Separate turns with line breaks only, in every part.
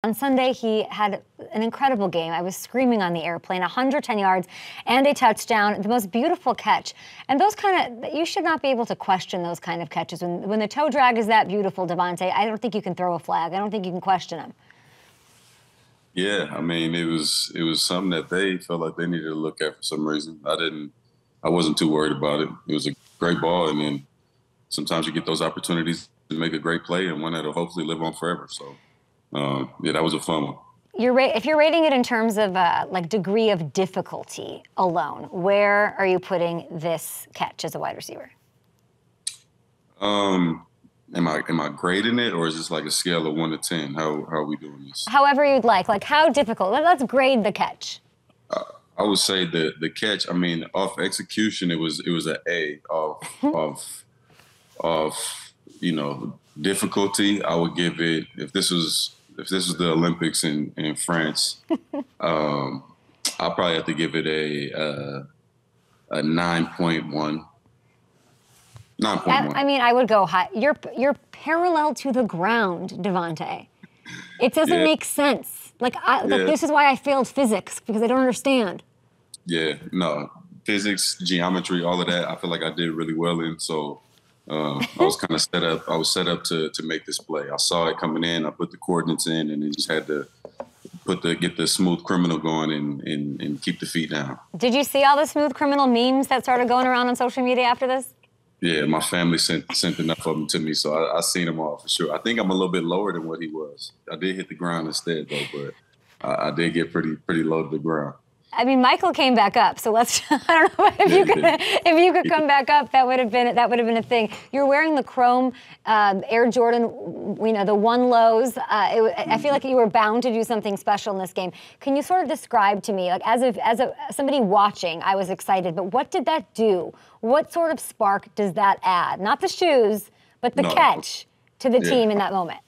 On Sunday, he had an incredible game. I was screaming on the airplane, 110 yards and a touchdown, the most beautiful catch. And those you should not be able to question those kind of catches. When the toe drag is that beautiful, Davante, I don't think you can throw a flag. I don't think you can question him.
Yeah, I mean, it was something that they felt like they needed to look at for some reason. I wasn't too worried about it. It was a great ball, and then sometimes you get those opportunities to make a great play and one that'll hopefully live on forever. So. Yeah, that was a fun one.
If you're rating it in terms of like degree of difficulty alone, where are you putting this catch as a wide receiver?
Am I grading it, or is this like a scale of 1 to 10? How are we doing this?
However you'd like. Like how difficult? Let's grade the catch.
I would say the catch. I mean, off execution, it was an A. Of difficulty, I would give it, if this was the Olympics in France, I'll probably have to give it a 9.1. 9.1.
I mean, I would go high. You're parallel to the ground, Davante. It doesn't make sense. Like this is why I failed physics, because I don't understand.
Yeah, no, physics, geometry, all of that. I feel like I did really well in. So. I was kind of set up. I was set up to make this play. I saw it coming in. I put the coordinates in, and then just had to get the smooth criminal going and keep the feet down.
Did you see all the smooth criminal memes that started going around on social media after this?
Yeah, my family sent enough of them to me, so I seen them all for sure. I think I'm a little bit lower than what he was. I did hit the ground instead though, but I did get pretty low to the ground.
I mean, Michael came back up, so let's. I don't know if you could come back up. That would have been a thing. You're wearing the chrome Air Jordan, the one lows. I feel like you were bound to do something special in this game. Can you sort of describe to me, like as somebody watching, I was excited, but what did that do? What sort of spark does that add? Not the shoes, but the catch to the team in that moment.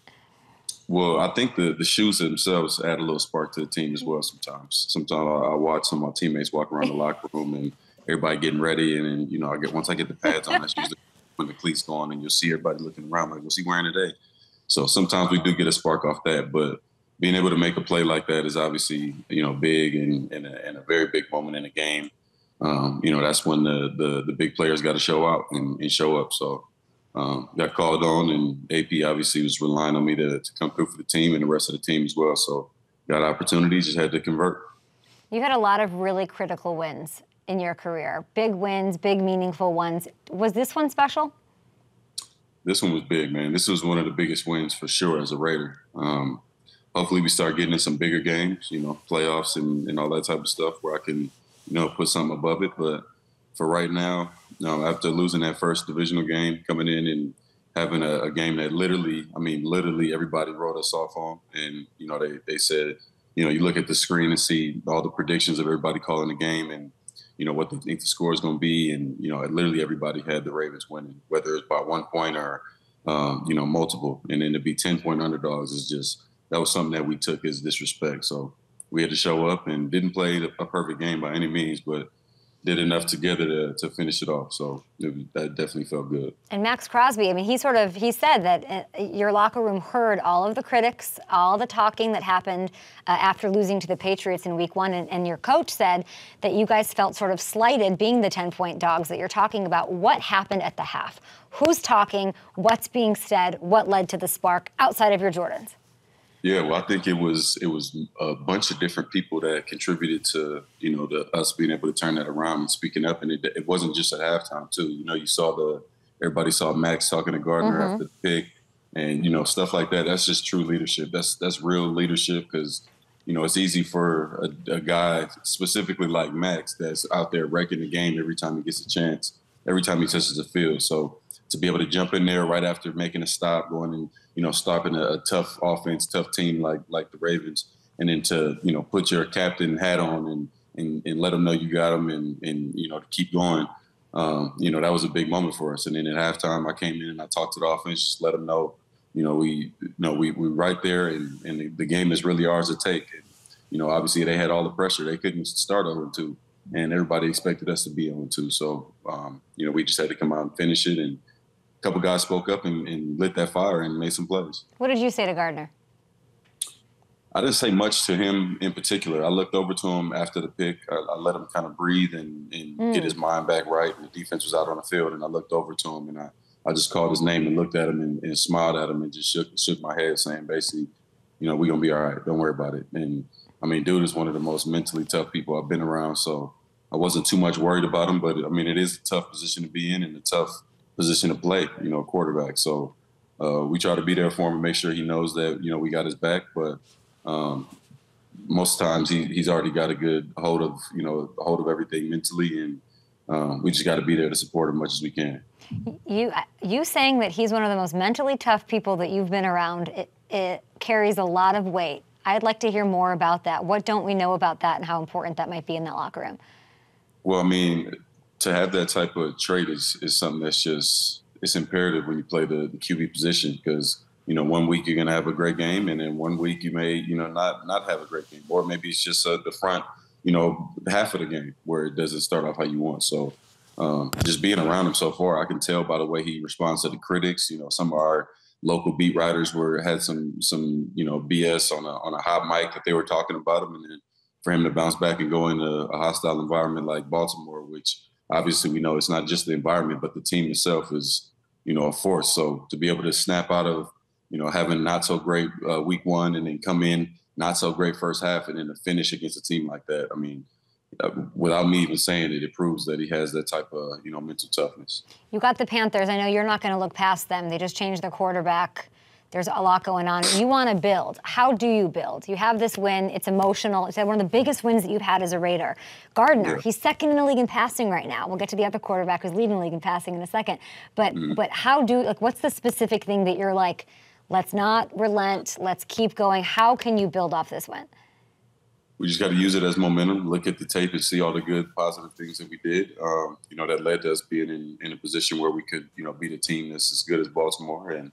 Well, I think the shoes themselves add a little spark to the team as well sometimes. Sometimes I watch some of my teammates walk around the locker room and everybody getting ready. And then, once I get the pads on, that's usually when the cleats go on and you'll see everybody looking around like, what's he wearing today? So sometimes we do get a spark off that. But being able to make a play like that is obviously, big and a very big moment in the game. That's when the big players got to show out and show up. So. Got called on, and AP obviously was relying on me to come through for the team and the rest of the team as well. So got opportunities, just had to convert.
You had a lot of really critical wins in your career. Big wins, big meaningful ones. Was this one special?
This one was big, man. This was one of the biggest wins for sure as a Raider. Hopefully we start getting in some bigger games, playoffs and all that type of stuff where I can, put something above it. But for right now, after losing that first divisional game, coming in and having a game that literally everybody wrote us off on. And, they said, you look at the screen and see all the predictions of everybody calling the game and, what they think the score is going to be. And, literally everybody had the Ravens winning, whether it's by 1 point or, multiple. And then to be 10-point underdogs that was something that we took as disrespect. So we had to show up and didn't play a perfect game by any means, but did enough together to finish it off. So that definitely felt good.
And Max Crosby, I mean, he said that your locker room heard all of the critics, all the talking that happened after losing to the Patriots in week 1. And your coach said that you guys felt sort of slighted being the 10-point dogs that you're talking about. What happened at the half? Who's talking? What's being said? What led to the spark outside of your Jordans?
Yeah, well, I think it was a bunch of different people that contributed to, to us being able to turn that around and speaking up. And it wasn't just at halftime, too. You saw everybody saw Max talking to Gardner after the pick and, stuff like that. That's just true leadership. That's real leadership because, it's easy for a guy specifically like Max that's out there wrecking the game every time he gets a chance, every time he touches the field. So to be able to jump in there right after making a stop, going and, stopping a tough offense, tough team like the Ravens, and then to, put your captain hat on and let them know you got them and to keep going. That was a big moment for us. And then at halftime, I came in and I talked to the offense, just let them know, we right there and the game is really ours to take. And, obviously they had all the pressure. They couldn't start 0-2, and everybody expected us to be 0-2. So, we just had to come out and finish it. And a couple guys spoke up and lit that fire and made some plays.
What did you say to Gardner?
I didn't say much to him in particular. I looked over to him after the pick. I let him kind of breathe and get his mind back right. And the defense was out on the field, and I looked over to him, and I just called his name and looked at him and smiled at him and just shook my head, saying basically, we're going to be all right. Don't worry about it. And, I mean, dude is one of the most mentally tough people I've been around, so I wasn't too much worried about him. But, I mean, it is a tough position to be in and a tough position to play, quarterback. So we try to be there for him and make sure he knows that, we got his back. But most times he's already got a good hold of everything mentally, and we just got to be there to support him as much as we can.
You saying that he's one of the most mentally tough people that you've been around, it carries a lot of weight. I'd like to hear more about that. What don't we know about that and how important that might be in that locker room?
Well, I mean, to have that type of trait is something that's it's imperative when you play the QB position, because, 1 week you're going to have a great game, and then 1 week you may, not have a great game. Or maybe it's just the front, half of the game where it doesn't start off how you want. So just being around him so far, I can tell by the way he responds to the critics. Some of our local beat writers had some BS on a hot mic that they were talking about him, and then for him to bounce back and go into a hostile environment like Baltimore, which obviously we know it's not just the environment, but the team itself is, a force. So to be able to snap out of, having not so great week one and then come in not so great first half and then to finish against a team like that, I mean, without me even saying it, it proves that he has that type of, mental toughness. You
got the Panthers. I know you're not going to look past them. They just changed their quarterback. There's a lot going on. You want to build. How do you build? You have this win. It's emotional. It's one of the biggest wins that you've had as a Raider. Gardner, he's second in the league in passing right now. We'll get to the other quarterback who's leading the league in passing in a second. But what's the specific thing that you're like, let's not relent, let's keep going? How can you build off this win?
We just got to use it as momentum, look at the tape and see all the good, positive things that we did, that led to us being in a position where we could, beat a team that's as good as Baltimore. And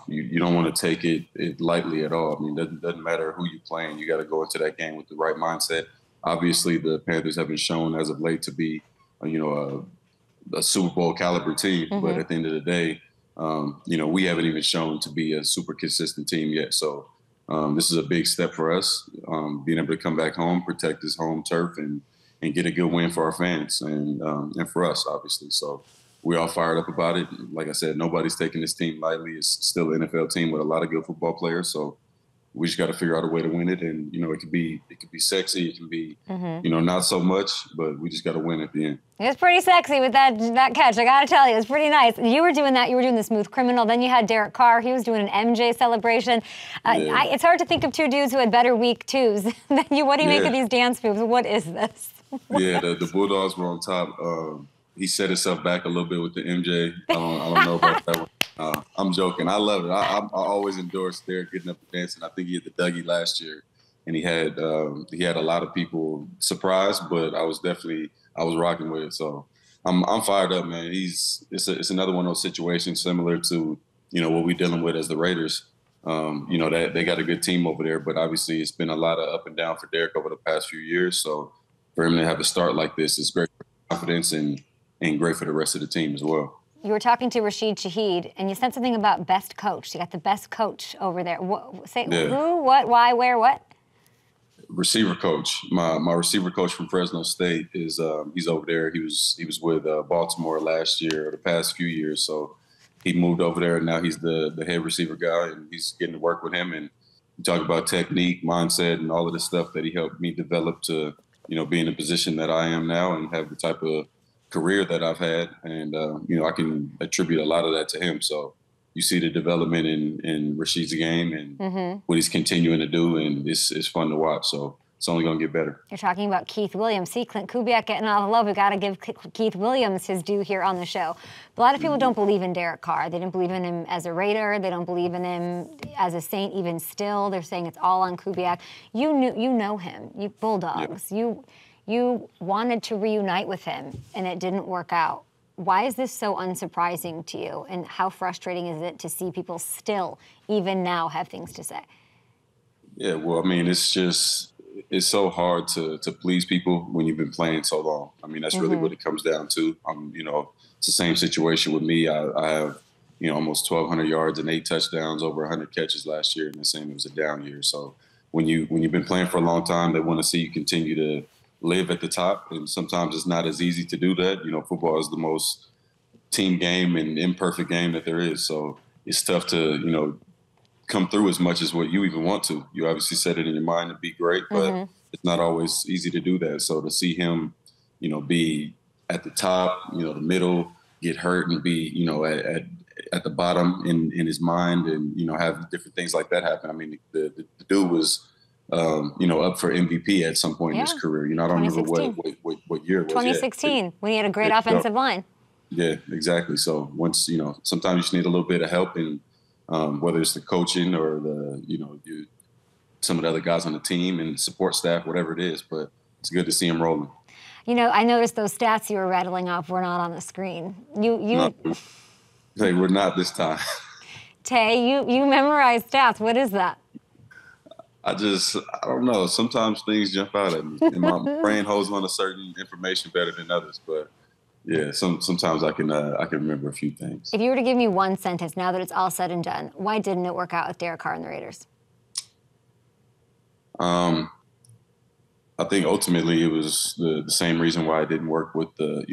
you don't want to take it lightly at all. I mean, it doesn't matter who you're playing. You got to go into that game with the right mindset. Obviously, the Panthers have been shown as of late to be, a Super Bowl caliber team. Mm-hmm. But at the end of the day, we haven't even shown to be a super consistent team yet. So this is a big step for us, being able to come back home, protect this home turf, and get a good win for our fans and for us, obviously. So we're all fired up about it. Like I said, nobody's taking this team lightly. It's still an NFL team with a lot of good football players. So we just got to figure out a way to win it. And, it could be sexy. It can be, not so much, but we just got to win at the end.
It was pretty sexy with that catch. I got to tell you, it was pretty nice. You were doing that. You were doing the smooth criminal. Then you had Derek Carr. He was doing an MJ celebration. It's hard to think of two dudes who had better week twos than you. What do you make of these dance moves? What is this?
The Bulldogs were on top. He set himself back a little bit with the MJ. I don't know about that one. I'm joking. I love it. I always endorse Derek getting up and dancing. I think he had the Dougie last year, and he had a lot of people surprised, but I was rocking with it. So I'm fired up, man. It's another one of those situations similar to what we're dealing with as the Raiders. That they got a good team over there, but obviously it's been a lot of up and down for Derek over the past few years. So for him to have a start like this is great for confidence and great for the rest of the team as well.
You were talking to Rashid Shaheed, and you said something about best coach. You got the best coach over there. Who, what, why, where, what?
Receiver coach. My receiver coach from Fresno State is he's over there. He was with Baltimore last year or the past few years. So he moved over there, and now he's the head receiver guy, and he's getting to work with him. And we talk about technique, mindset, and all of the stuff that he helped me develop to be in the position that I am now and have the type of career that I've had, and I can attribute a lot of that to him. So you see the development in Rashid's game and what he's continuing to do, and it's fun to watch. So it's only going to get better.
You're talking about Keith Williams. See, Clint Kubiak getting all the love. We've got to give Keith Williams his due here on the show. But a lot of people don't believe in Derek Carr. They didn't believe in him as a Raider. They don't believe in him as a Saint even still. They're saying it's all on Kubiak. You know him. You Bulldogs. Yeah. You wanted to reunite with him, and it didn't work out. Why is this so unsurprising to you, and how frustrating is it to see people still, even now, have things to say?
Yeah, well, I mean, it's so hard to please people when you've been playing so long. I mean, that's really what it comes down to. It's the same situation with me. I have, almost 1,200 yards and 8 touchdowns, over 100 catches last year, and the same, it was a down year. So when you've been playing for a long time, they want to see you continue to live at the top. And sometimes it's not as easy to do that. You know, football is the most team game and imperfect game that there is. So it's tough to, you know, come through as much as what you even want to. You obviously set it in your mind to be great, but it's not always easy to do that. So to see him, you know, be at the top, you know, the middle, get hurt and be, you know, at the bottom in his mind and, you know, have different things like that happen. I mean, the dude was, you know, up for MVP at some point in his career. You know, I don't remember what year it was.
2016, when he had a great offensive line.
Yeah, exactly. So once, you know, sometimes you just need a little bit of help in whether it's the coaching or the, you know, some of the other guys on the team and support staff, whatever it is. But it's good to see him rolling.
You know, I noticed those stats you were rattling off were not on the screen.
No, they were not this time.
Tay, you memorize stats. What is that?
I don't know. Sometimes things jump out at me, and my brain holds on to certain information better than others. But yeah, sometimes I can remember a few things.
If you were to give me one sentence, now that it's all said and done, why didn't it work out with Derek Carr and the Raiders?
I think ultimately it was the same reason why it didn't work with the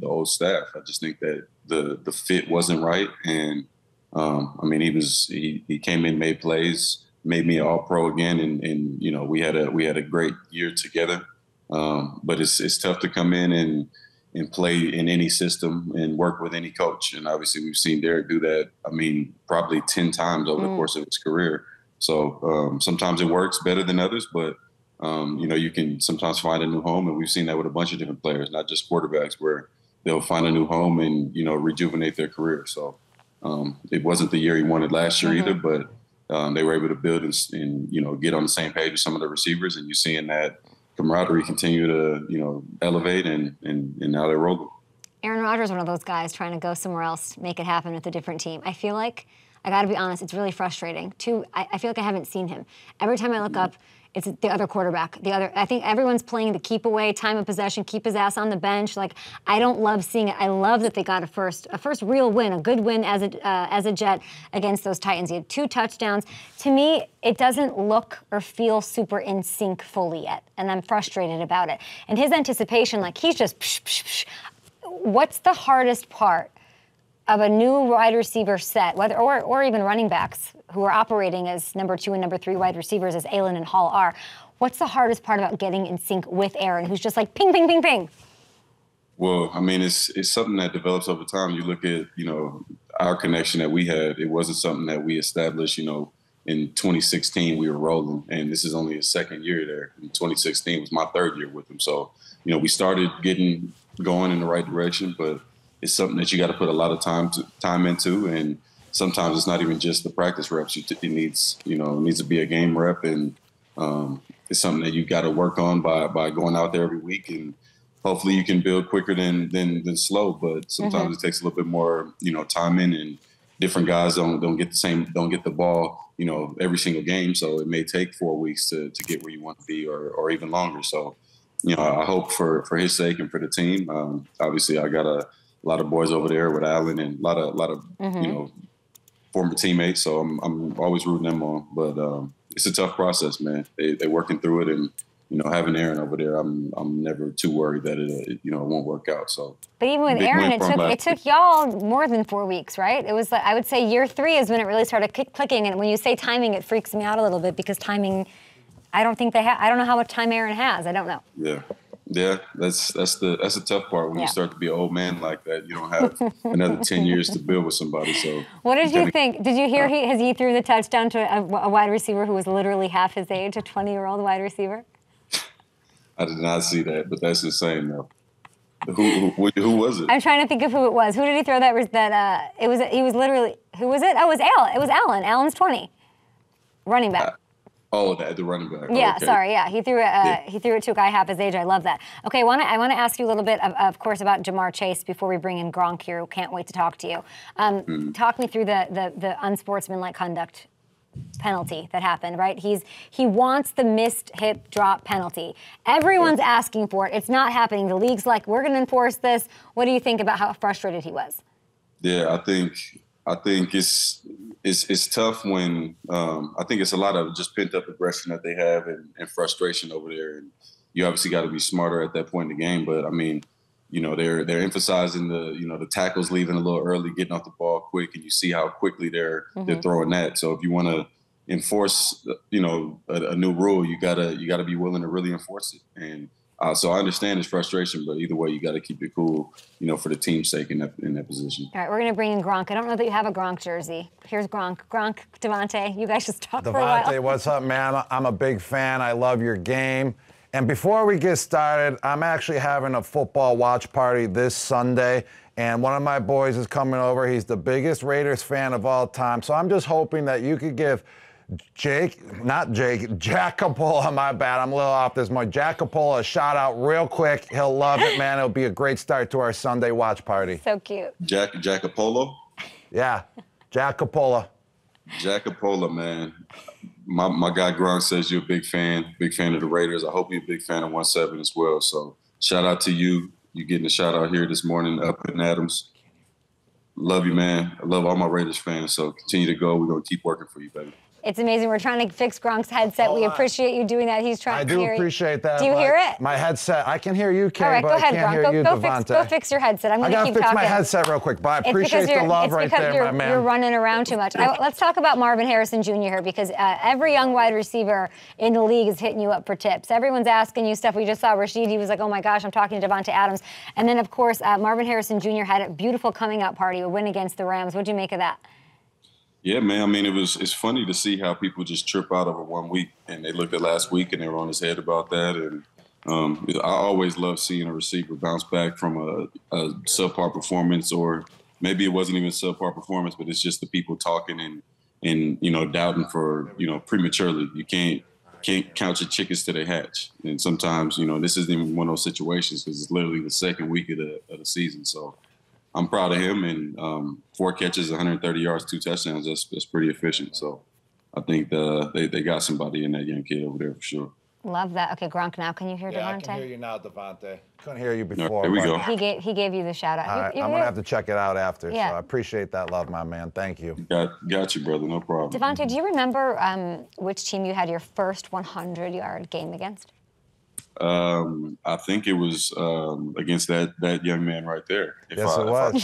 old staff. I just think that the fit wasn't right, and I mean he came in, made plays, made me an All-Pro again, and you know we had a great year together. But it's tough to come in and play in any system and work with any coach, and obviously we've seen Derek do that. I mean, probably 10 times over the course of his career. So sometimes it works better than others, but you know, you can sometimes find a new home, and we've seen that with a bunch of different players, not just quarterbacks, where they'll find a new home and, you know, rejuvenate their career. So it wasn't the year he wanted last year either, but they were able to build and, you know, get on the same page with some of the receivers, and you're seeing that camaraderie continue to, you know, elevate, and now they're rolling.
Aaron Rodgers, one of those guys trying to go somewhere else, make it happen with a different team. I feel like, I got to be honest, it's really frustrating. I feel like I haven't seen him. Every time I look up, it's the other quarterback. I think everyone's playing the keep away, time of possession, keep his ass on the bench. Like, I don't love seeing it. I love that they got a first real win, a good win as a Jet against those Titans. He had 2 touchdowns. To me, it doesn't look or feel super in sync fully yet, and I'm frustrated about it. And his anticipation, like he's just psh, psh, psh. What's the hardest part of a new wide receiver set, whether or even running backs who are operating as number 2 and number 3 wide receivers, as Allen and Hall are? What's the hardest part about getting in sync with Aaron, who's just like ping, ping, ping, ping?
Well, I mean, it's something that develops over time. You look at, you know, our connection that we had. It wasn't something that we established, you know, in 2016 we were rolling, and this is only his 2nd year there. In 2016 was my 3rd year with him. So, you know, we started getting going in the right direction, but it's something that you got to put a lot of time into, and sometimes it's not even just the practice reps. It needs to be a game rep, and it's something that you got to work on by going out there every week, and hopefully you can build quicker than slow. But sometimes it takes a little bit more, you know, time in, and different guys don't get the ball, you know, every single game. So it may take 4 weeks to get where you want to be, or even longer. So, you know, I hope for his sake and for the team. Obviously, I got a lot of boys over there with Allen, and a lot of you know, former teammates. So I'm always rooting them on. But it's a tough process, man. They're working through it, and you know, having Aaron over there, I'm never too worried that it won't work out. So,
but even with Aaron, it took y'all more than 4 weeks, right? It was, I would say, year 3 is when it really started clicking. And when you say timing, it freaks me out a little bit, because timing, I don't think I don't know how much time Aaron has. I don't know.
Yeah, that's a tough part when you start to be an old man like that. You don't have another 10 years to build with somebody. So,
what did you think? Did you hear he threw the touchdown to a wide receiver who was literally half his age, a 20-year-old wide receiver?
I did not see that, but that's insane, though. Who was it?
I'm trying to think of who it was. Who did he throw that? He was literally, who was it? Oh, it was Allen. It was Allen. Allen's 20, running back.
The running back.
Yeah,
okay.
Sorry. Yeah, he threw it to a guy half his age. I love that. Okay, I want to ask you a little bit, of course, about Jamar Chase before we bring in Gronk here. Can't wait to talk to you. Talk me through the unsportsmanlike conduct penalty that happened, right? He wants the missed hip drop penalty. Everyone's asking for it. It's not happening. The league's like, we're going to enforce this. What do you think about how frustrated he was?
Yeah, I think I think it's tough when I think it's a lot of just pent up aggression that they have and frustration over there. And you obviously got to be smarter at that point in the game. But I mean, you know, they're emphasizing the tackles leaving a little early, getting off the ball quick, and you see how quickly they're throwing that. So if you want to enforce, you know, a new rule, you gotta be willing to really enforce it. And so I understand his frustration, but either way, you got to keep it cool, you know, for the team's sake in that position.
All right, we're going to bring in Gronk. I don't know that you have a Gronk jersey. Here's Gronk. Gronk, Davante, you guys just talk for a while.
Davante, what's up, man? I'm a big fan. I love your game. And before we get started, I'm actually having a football watch party this Sunday, and one of my boys is coming over. He's the biggest Raiders fan of all time. So I'm just hoping that you could give Jack Capola, my bad, I'm a little off this morning. Jack Capola, a shout out real quick. He'll love it, man. It'll be a great start to our Sunday watch party.
So cute.
Jack Capolo?
Yeah, Jack Capola.
Jack Capola, man. My guy Gronk says you're a big fan of the Raiders. I hope you're a big fan of 1-7 as well. So shout out to you. You're getting a shout out here this morning up in Adams. Love you, man. I love all my Raiders fans. So continue to go. We're going to keep working for you, baby.
It's amazing. We're trying to fix Gronk's headset. We appreciate you doing that. He's trying to hear it.
I do appreciate that.
Do you hear it?
My headset. I can hear you, Kay,
all right,
but
go ahead,
I can't
Gronk.
hear you, Davante.
Go fix your headset. I'm going to keep talking.
I got to fix my headset real quick, but I appreciate the love right there, my man.
You're running around too much. Let's talk about Marvin Harrison Jr. here, because every young wide receiver in the league is hitting you up for tips. Everyone's asking you stuff. We just saw Rashid. He was like, oh, my gosh, I'm talking to Davante Adams. And then, of course, Marvin Harrison Jr. had a beautiful coming-out party, a win against the Rams. What do you make of that?
Yeah, man. I mean, it's funny to see how people just trip out over 1 week, and they looked at last week and they were on his head about that. And I always love seeing a receiver bounce back from a subpar performance, or maybe it wasn't even a subpar performance, but it's just the people talking and you know, doubting for, you know, prematurely. You can't count your chickens till they hatch. And sometimes, you know, this isn't even one of those situations because it's literally the second week of the season. So I'm proud of him, and 4 catches, 130 yards, 2 touchdowns. That's pretty efficient. So I think they got somebody in that young kid over there for sure.
Love that. Okay, Gronk, now can you hear Davante?
I can hear you now, Davante. Couldn't hear you before.
Here we go.
He gave you the shout out.
I'm going to have to check it out after.
Yeah.
So I appreciate that love, my man. Thank you.
Got you, brother. No problem.
Davante, do you remember which team you had your first 100-yard game against?
I think it was against that young man right there.
Yes, it was.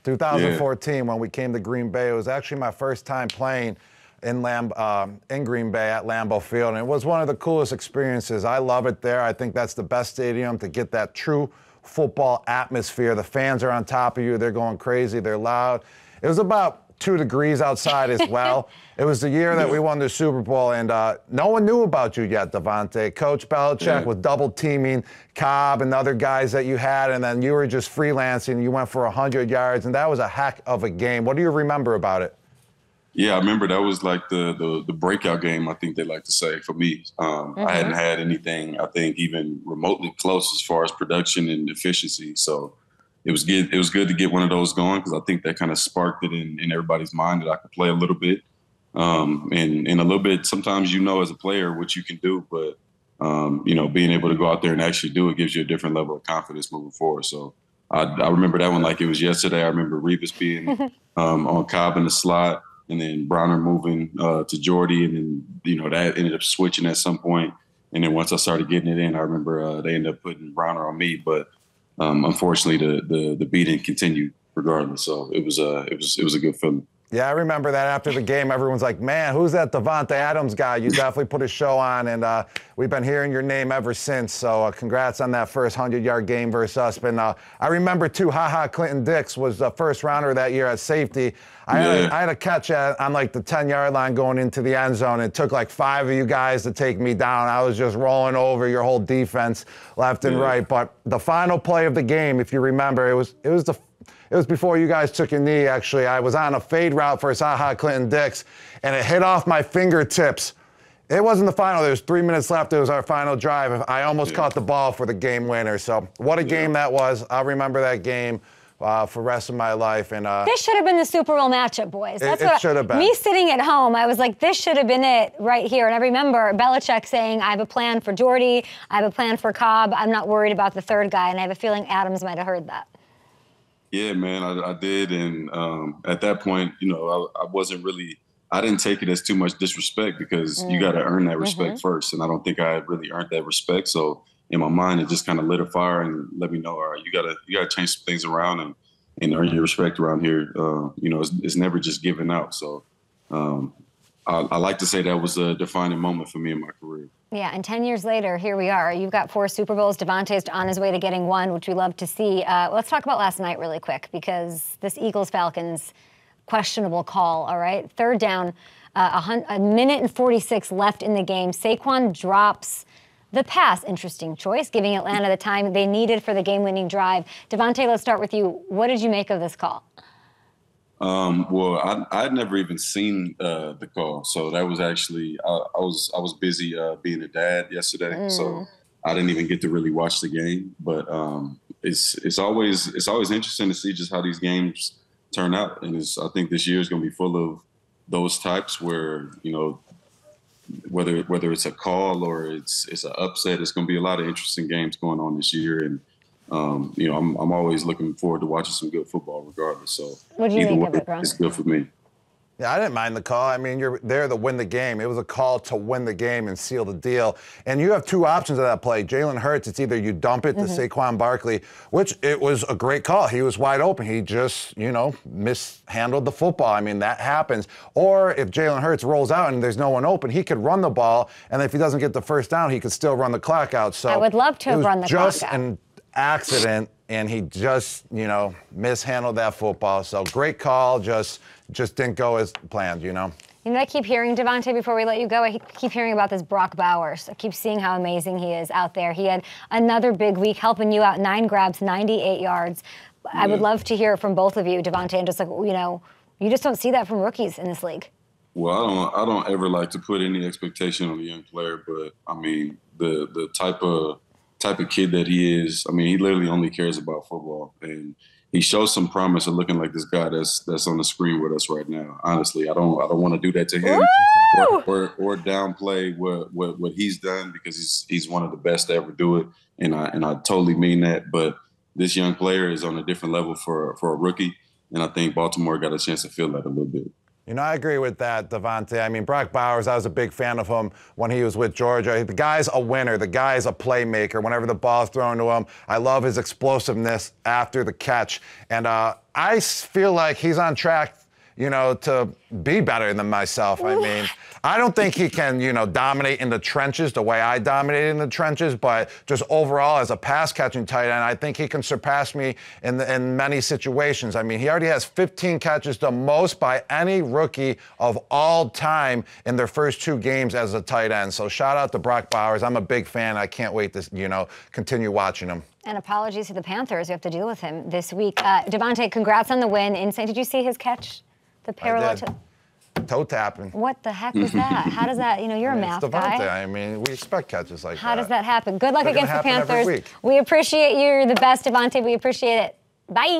2014 when we came to Green Bay. It was actually my first time playing in Green Bay at Lambeau Field, and it was one of the coolest experiences. I love it there. I think that's the best stadium to get that true football atmosphere. The fans are on top of you. They're going crazy. They're loud. It was about 2 degrees outside as well. It was the year that we won the Super Bowl, and no one knew about you yet, Davante. Coach Belichick was double-teaming Cobb and the other guys that you had, and then you were just freelancing. You went for 100 yards, and that was a heck of a game. What do you remember about it?
Yeah, I remember that was like the breakout game, I think they like to say, for me. I hadn't had anything, I think, even remotely close as far as production and efficiency. So it was good. It was good to get one of those going, because I think that kind of sparked it in everybody's mind that I could play a little bit. And a little bit, sometimes you know as a player what you can do, but, you know, being able to go out there and actually do it gives you a different level of confidence moving forward. So I remember that one like it was yesterday. I remember Revis being on Cobb in the slot, and then Browner moving to Jordy, and then, you know, that ended up switching at some point. And then once I started getting it in, I remember they ended up putting Browner on me, but unfortunately the beating continued regardless. So it was a good feeling.
Yeah, I remember that after the game, everyone's like, man, who's that Davante Adams guy? You definitely put a show on, and we've been hearing your name ever since. So congrats on that first 100-yard game versus us. And I remember, too, Clinton Dix was the first rounder that year at safety. I had a catch on like the 10-yard line going into the end zone. It took like 5 of you guys to take me down. I was just rolling over your whole defense left and right. But the final play of the game, if you remember, it was before you guys took a knee, actually. I was on a fade route for Clinton Dix, and it hit off my fingertips. It wasn't the final. There was 3 minutes left. It was our final drive. I almost caught the ball for the game winner. So what a game that was. I'll remember that game for the rest of my life. And
this should have been the Super Bowl matchup, boys. That's
it should have been.
Me sitting at home, I was like, this should have been it right here. And I remember Belichick saying, I have a plan for Jordy. I have a plan for Cobb. I'm not worried about the third guy. And I have a feeling Adams might have heard that.
Yeah, man, I did. And at that point, you know, I wasn't really, I didn't take it as too much disrespect because you got to earn that respect first. And I don't think I really earned that respect. So in my mind, it just kind of lit a fire and let me know, all right, you gotta change some things around and earn your respect around here. You know, it's never just giving out. So I like to say that was a defining moment for me in my career.
Yeah, and 10 years later, here we are. You've got 4 Super Bowls. Davante's on his way to getting 1, which we love to see. Let's talk about last night really quick, because this Eagles-Falcons questionable call, all right? 3rd down, a minute and 46 left in the game. Saquon drops the pass. Interesting choice, giving Atlanta the time they needed for the game-winning drive. Davante, let's start with you. What did you make of this call?
Well, I'd never even seen the call, so that was actually I was busy being a dad yesterday, so I didn't even get to really watch the game. But it's always interesting to see just how these games turn out, and I think this year is going to be full of those types where, you know, whether it's a call or it's an upset, it's going to be a lot of interesting games going on this year. And you know, I'm always looking forward to watching some good football regardless. So
what do you think of it,
it's good for me.
Yeah, I didn't mind the call. I mean, you're there to win the game. It was a call to win the game and seal the deal. And you have 2 options of that play. Jalen Hurts, it's either you dump it to Saquon Barkley, which it was a great call. He was wide open. He just, you know, mishandled the football. I mean, that happens. Or if Jalen Hurts rolls out and there's no one open, he could run the ball. And if he doesn't get the first down, he could still run the clock out. So
I would love to have run the clock out.
Just an accident, and he just, you know, mishandled that football. So great call, just didn't go as planned, you know.
You know, I keep hearing, Davante, before we let you go, I keep hearing about this Brock Bowers. I keep seeing how amazing he is out there. He had another big week helping you out, 9 grabs, 98 yards. I would love to hear from both of you, Davante, and just like, you know, you just don't see that from rookies in this league.
Well, I don't ever like to put any expectation on a young player, but I mean, the type of kid that he is, I mean, he literally only cares about football, and he shows some promise of looking like this guy that's on the screen with us right now. Honestly, I don't want to do that to him or downplay what he's done, because he's one of the best to ever do it, and I totally mean that. But this young player is on a different level for a rookie, and I think Baltimore got a chance to feel that a little bit.
You know, I agree with that, Davante. I mean, Brock Bowers, I was a big fan of him when he was with Georgia. The guy's a winner. The guy's a playmaker. Whenever the ball's thrown to him, I love his explosiveness after the catch. And I feel like he's on track, you know, to be better than myself. I mean, I don't think he can, you know, dominate in the trenches the way I dominated in the trenches, but just overall as a pass-catching tight end, I think he can surpass me in many situations. I mean, he already has 15 catches, the most by any rookie of all time in their first 2 games as a tight end. So shout out to Brock Bowers. I'm a big fan. I can't wait to, you know, continue watching him.
And apologies to the Panthers. You have to deal with him this week. Davante, congrats on the win. Insane. Did you see his catch? The parallel to
toe tapping.
What the heck was that? How does that, you know, you're a math guy.
I mean, we expect catches like that.
How does that happen? Good luck
They're
against the Panthers.
every week.
We appreciate you. You're the best, Davante. We appreciate it. Bye.